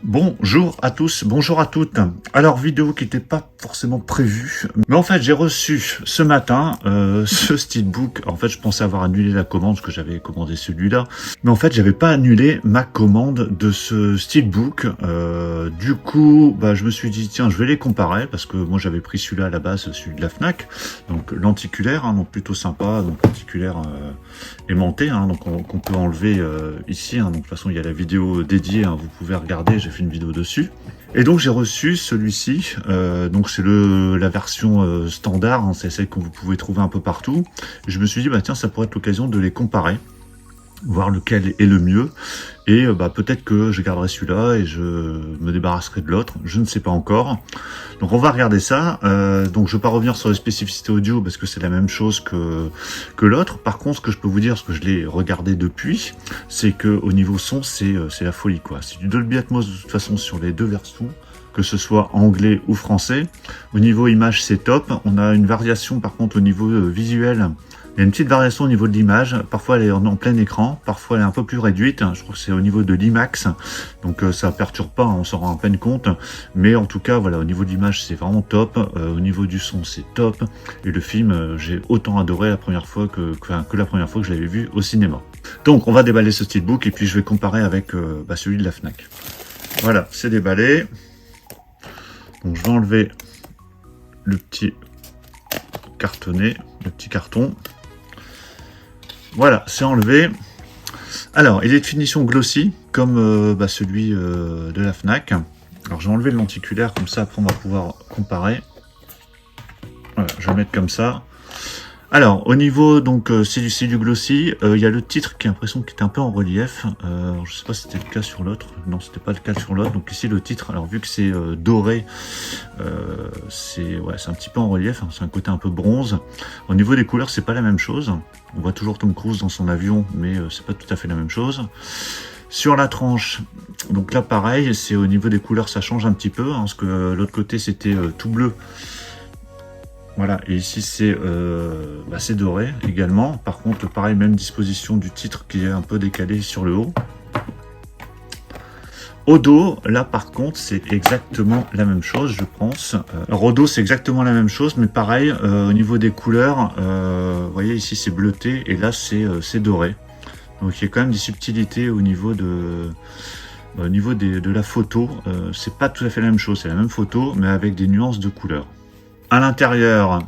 Bonjour à tous, bonjour à toutes. Alors, vidéo qui n'était pas forcément prévue, mais en fait j'ai reçu ce matin ce steelbook. En fait je pensais avoir annulé la commande parce que j'avais commandé celui-là, mais en fait j'avais pas annulé ma commande de ce steelbook. Du coup je me suis dit tiens, je vais les comparer parce que moi j'avais pris celui-là à la base, celui de la Fnac, donc lenticulaire, donc plutôt sympa, donc lenticulaire aimanté, donc qu'on peut enlever ici, donc de toute façon il y a la vidéo dédiée, vous pouvez regarder, j'ai fait une vidéo dessus. Et donc j'ai reçu celui-ci, donc c'est la version standard, c'est celle que vous pouvez trouver un peu partout. Et je me suis dit tiens, ça pourrait être l'occasion de les comparer, voir lequel est le mieux, et peut-être que je garderai celui-là et je me débarrasserai de l'autre, je ne sais pas encore. Donc on va regarder ça. Donc je ne vais pas revenir sur les spécificités audio parce que c'est la même chose que l'autre. Par contre, ce que je peux vous dire, parce que je l'ai regardé depuis, c'est que au niveau son, c'est la folie, quoi. C'est du Dolby Atmos de toute façon sur les deux versions, que ce soit anglais ou français. Au niveau image, c'est top. On a une variation par contre au niveau visuel. Il y a une petite variation au niveau de l'image, parfois elle est en plein écran, parfois elle est un peu plus réduite, je crois que c'est au niveau de l'IMAX, donc ça perturbe pas, on s'en rend à peine compte, mais en tout cas voilà, au niveau de l'image c'est vraiment top, au niveau du son c'est top, et le film j'ai autant adoré la première fois que la première fois que je l'avais vu au cinéma. Donc on va déballer ce steelbook et puis je vais comparer avec celui de la Fnac. Voilà, c'est déballé, donc je vais enlever le petit cartonné, le petit carton. Voilà, c'est enlevé. Alors, il est de finition glossy, comme celui de la Fnac. Alors, je vais enlever le lenticulaire, comme ça, après, on va pouvoir comparer. Voilà, je vais le mettre comme ça. Alors, au niveau, donc, c'est du glossy. Il y a le titre qui a l'impression qu'il est un peu en relief. Je sais pas si c'était le cas sur l'autre. Non, c'était pas le cas sur l'autre. Donc ici, le titre, alors vu que c'est doré, c'est un petit peu en relief. C'est un côté un peu bronze. Au niveau des couleurs, c'est pas la même chose. On voit toujours Tom Cruise dans son avion, mais c'est pas tout à fait la même chose. Sur la tranche, donc là, pareil, c'est au niveau des couleurs, ça change un petit peu, parce que l'autre côté, c'était tout bleu. Voilà, et ici c'est doré également. Par contre, pareil, même disposition du titre qui est un peu décalé sur le haut. Au dos, là par contre, c'est exactement la même chose, je pense. Alors au dos, c'est exactement la même chose, mais pareil, au niveau des couleurs, vous voyez ici c'est bleuté, et là c'est doré. Donc il y a quand même des subtilités au niveau de la photo. C'est pas tout à fait la même chose, c'est la même photo, mais avec des nuances de couleurs. À l'intérieur,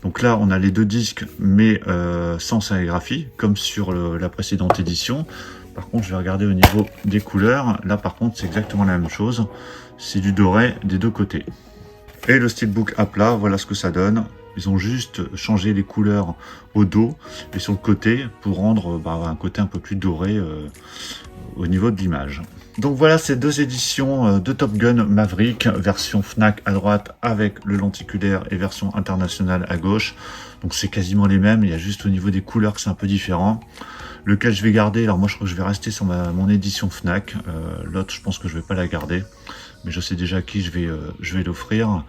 donc là on a les deux disques mais sans sérigraphie comme sur la précédente édition. Par contre je vais regarder au niveau des couleurs, là par contre c'est exactement la même chose, c'est du doré des deux côtés. Et le steelbook à plat, voilà ce que ça donne. Ils ont juste changé les couleurs au dos et sur le côté pour rendre un côté un peu plus doré au niveau de l'image. Donc voilà ces deux éditions de Top Gun Maverick, version Fnac à droite avec le lenticulaire et version internationale à gauche. Donc c'est quasiment les mêmes, il y a juste au niveau des couleurs que c'est un peu différent. Lequel je vais garder, alors moi je crois que je vais rester sur mon édition Fnac, l'autre je pense que je vais pas la garder. Mais je sais déjà à qui je vais l'offrir.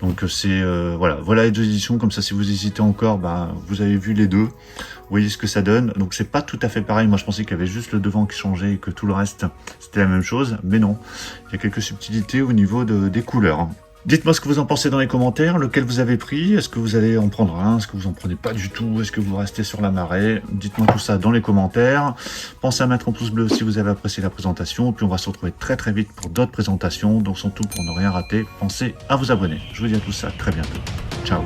Donc c'est voilà les deux éditions, comme ça si vous hésitez encore, vous avez vu les deux, vous voyez ce que ça donne. Donc c'est pas tout à fait pareil, moi je pensais qu'il y avait juste le devant qui changeait et que tout le reste c'était la même chose, mais non, il y a quelques subtilités au niveau des couleurs. Dites-moi ce que vous en pensez dans les commentaires, lequel vous avez pris, est-ce que vous allez en prendre un, est-ce que vous en prenez pas du tout, est-ce que vous restez sur la marée, dites-moi tout ça dans les commentaires. Pensez à mettre un pouce bleu si vous avez apprécié la présentation, puis on va se retrouver très très vite pour d'autres présentations, donc surtout pour ne rien rater, pensez à vous abonner. Je vous dis à tout ça très bientôt, ciao.